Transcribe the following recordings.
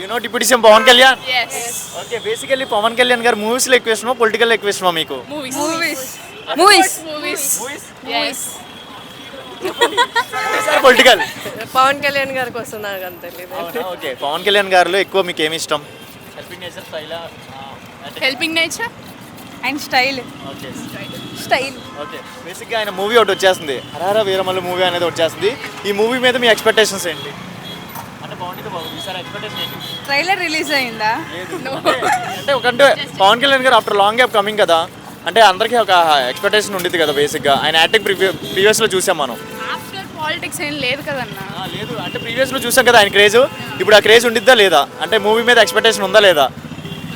You know deputy CM Pawan Kalyan? Yes. Okay, basically Pawan Kalyan గారు మూవీస్లో ఎక్కువ ఇష్టమా, పొలిటికల్ ఎక్కువ ఇష్టమా మీకు? Movies. Movies. Yes. Political. Pawan Kalyan గారి కోసం నాకు అంత తెలియదు. ఓకే, పవన్ కళ్యాణ్ గారిలో ఎక్కువ మీకు ఏమి ఇష్టం? హెల్పింగ్ నేచర్, స్టైలా? Helping nature. And style okay. Style okay, బేసిక్గా ఆయన మూవీ ఒకటి వచ్చేస్తుంది, హరహర వీరమల్లు మూవీ అనేది వచ్చేస్తుంది. ఈ మూవీ మీద మీ ఎక్స్పెక్టేషన్స్ ఏంటి? అంటే బాగుంటుంది బాబు, ఈసారి ఎక్స్పెక్టేషన్ ఏంటి? ట్రైలర్ రిలీజ్ అయిందా? అంటే ఒకంటే పవన్ కళ్యాణ్ గారు ఆఫ్టర్ లాంగ్ గ్యాప్ కమింగ్ కదా, అంటే అందరికీ ఒక ఎక్స్పెక్టేషన్ ఉండేది కదా బేసిక్గా. ఆయన యాక్టింగ్ ప్రీవియస్లో చూసాం మనం. After politics ఏం లేదు కదన్నా. లేదు అంటే ప్రీవియస్లో చూసాం కదా ఆయన క్రేజ్. ఇప్పుడు ఆ క్రేజ్ ఉండిద్దా లేదా, అంటే మూవీ మీద ఎక్స్పెక్టేషన్ ఉందా లేదా?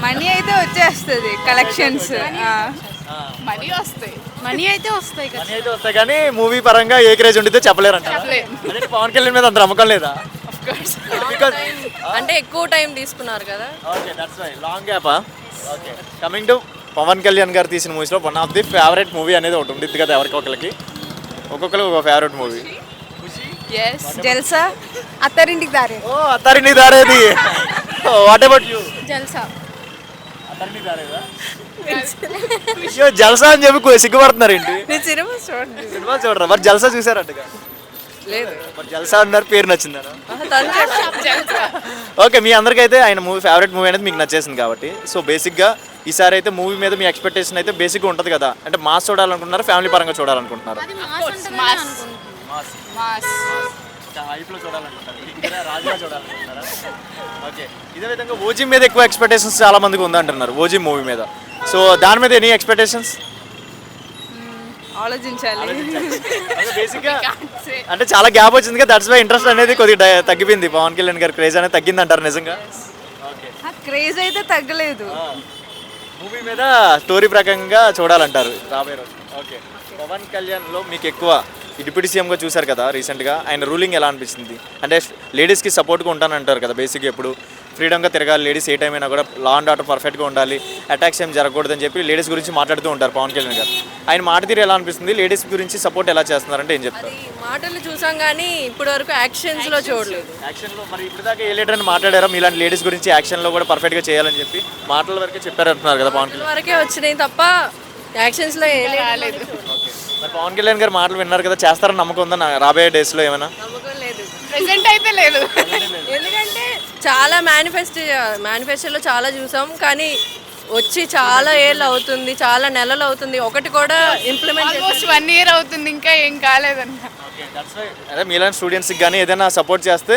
మనీ అయితే వచ్చేస్తుంది, కలెక్షన్స్. మనీ అయితే వస్తాయి కదా. మనీ అయితే వస్తాయి కానీ మూవీ పరంగా ఏ క్రేజ్ ఉండిద్దో చెప్పలేరంట. చెప్పలేం. అదే పవన్ కళ్యాణ్ మీద అంత నమ్మకం లేదా? బికాజ్ అంటే ఎక్కువ టైం తీసుకున్నారు కదా. ఓకే, దట్స్ వై లాంగ్ గ్యాపా. Okay, coming to Pawan Kalyan గారు తీసిన మూవీస్లో one of the favourite movie అనేది ఒకటి ఉండిద్ది కదా ఎవరికి ఒకరికి, ఒక్కొక్కరికి ఒక favourite movie. Yes. Jalsa, Attarintiki Daari. ఓ Attarintiki Daredi. What about you? Jalsa. అత్తారింటికి దారేదా? అయ్యో జల్సా అని చెప్పి సిగ్గుపడుతున్నారు ఏంటి? నేను సినిమా చూడండి. సినిమా చూడరా? మరి జల్సా చూసారట్టుగా. లేదు, మరి జల్సా అన్నారు, పేరు నచ్చిందనా? జల్సా. ఓకే, మీ అందరికైతే ఆయన మూవీ ఫేవరెట్ మూవీ అనేది మీకు నచ్చేసింది కాబట్టి, సో బేసిక్గా ఈసారి అయితే మూవీ మీద మీ ఎక్స్పెక్టేషన్ అయితే బేసిక్గా ఉంటుంది కదా, అంటే మాస్ చూడాలనుకుంటున్నారు, ఫ్యామిలీ పరంగా చూడాలనుకుంటున్నారు? Mass. హైప్లో చూడాలనుకుంటున్నారు, రాజుగా చూడాలనుకుంటున్నారా? ఓకే, ఇదే విధంగా ఓజీ మీద ఎక్కువ ఎక్స్పెక్టేషన్స్ చాలా మందికి ఉందంటున్నారు, ఓజీ మూవీ మీద. సో దాని మీద ఎనీ ఎక్స్పెక్టేషన్స్? ఆలోచించాలి. బేసిక్గా అంటే చాలా గ్యాప్ వచ్చింది కదా, దట్స్ వై ఇంట్రెస్ట్ అనేది కొద్దిగా తగ్గిపోయింది. పవన్ కళ్యాణ్ గారి క్రేజ్ అనేది తగ్గింది అంటారు నిజంగా? ఓకే, క్రేజ్ అయితే తగ్గలేదు. మూవీ మీద స్టోరీ ప్రకారంగా చూడాలంటారు రాబోయే రోజు. ఓకే, పవన్ కళ్యాణ్లో మీకు ఎక్కువ ఈ డిప్యూటీ సీఎంగా చూశారు కదా రీసెంట్గా, ఆయన రూలింగ్ ఎలా అనిపించింది? అంటే లేడీస్కి సపోర్ట్గా ఉంటానంటారు కదా, బేసిక్గా ఎప్పుడు ఫ్రీడమ్గా తిరగాలి లేడీస్, ఏ టైం అయినా కూడా లా అండ్ ఆర్డర్ పర్ఫెక్ట్గా ఉండాలి, అటాక్స్ ఏం జరగకూడదని చెప్పి లేడీస్ గురించి మాట్లాడుతూ ఉంటారు పవన్ కళ్యాణ్ గారు. ఆయన మాట తీరు ఎలా అనిపిస్తుంది? లేడీస్ గురించి సపోర్ట్ ఎలా చేస్తున్నారంటే ఏం చెప్తారు? మాటలు చూసాం కానీ ఇప్పటి వరకు యాక్షన్స్ లో చూడలేదు. యాక్షన్లో మరి ఇప్పుడు దాకా ఏ లీడర్ అని మాట్లాడారా మీలాంటి లేడీస్ గురించి యాక్షన్లో కూడా పర్ఫెక్ట్గా చేయాలని చెప్పి? మాటల వరకే చెప్పారంటున్నారు కదా పవన్ కళ్యాణ్. వరకే వచ్చినాయి తప్ప యాక్షన్స్ లో రాలేదు. మరి పవన్ కళ్యాణ్ గారు మాటలు విన్నారు కదా, చేస్తారని నమ్మకం ఉందా రాబోయే డేస్లో ఏమైనా? నమ్మకం లేదు. ప్రెసెంట్ అయితే లేదు. ఎందుకంటే చాలా మేనిఫెస్టోలో చాలా చూసాం కానీ వచ్చి చాలా ఏళ్ళు అవుతుంది, చాలా నెలలు అవుతుంది, ఒకటి కూడా ఇంప్లిమెంట్. ఆల్మోస్ట్ 1 year అవుతుంది, ఇంకా ఏం కాలేదన్న. అదే మీలాంటి స్టూడెంట్స్కి కానీ ఏదైనా సపోర్ట్ చేస్తే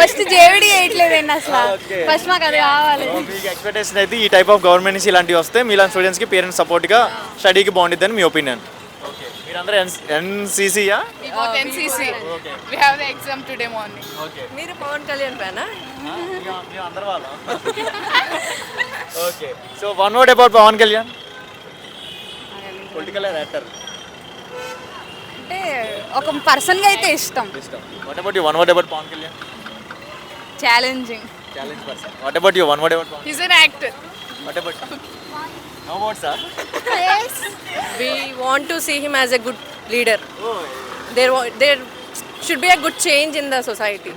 ఫస్ట్ జేవిడి వేయట్లేదండి అసలు. ఫస్ట్ మాకు అది కావాలి. మీకు ఎక్స్పెక్టేషన్ అయితే ఈ టైప్ ఆఫ్ గవర్నమెంట్ నుంచి ఇలాంటివి వస్తే మీలాంటి స్టూడెంట్స్కి పేరెంట్స్ సపోర్ట్గా స్టడీకి బాగుంటుందని మీ ఒపీనియన్. ఓకే, మీరందరూ ఎన్సీసీయా? We both NCC. We have the exam today morning. Okay, మీరు పవన్ కళ్యాణ్ ఫ్యానా? అందరు వాళ్ళ. Okay, so one word about Pawan Kalyan. Political actor అంటే ఒక పర్సన్ గా అయితే ఇష్టం. What about you? One word about Pawan Kalyan. Challenging. Challenge person. What about you? One word about Pawan. He's an actor. What about no words sir? We want to see him as a good leader. There should be a good change in the society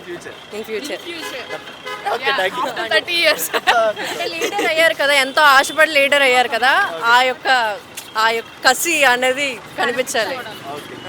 in future. Okay, thank you. After 30 years. అంటే leader అయ్యారు కదా, ఎంతో ఆశపడి leader అయ్యారు కదా, ఆ యొక్క కసి అనేది కనిపించాలి. ఓకే.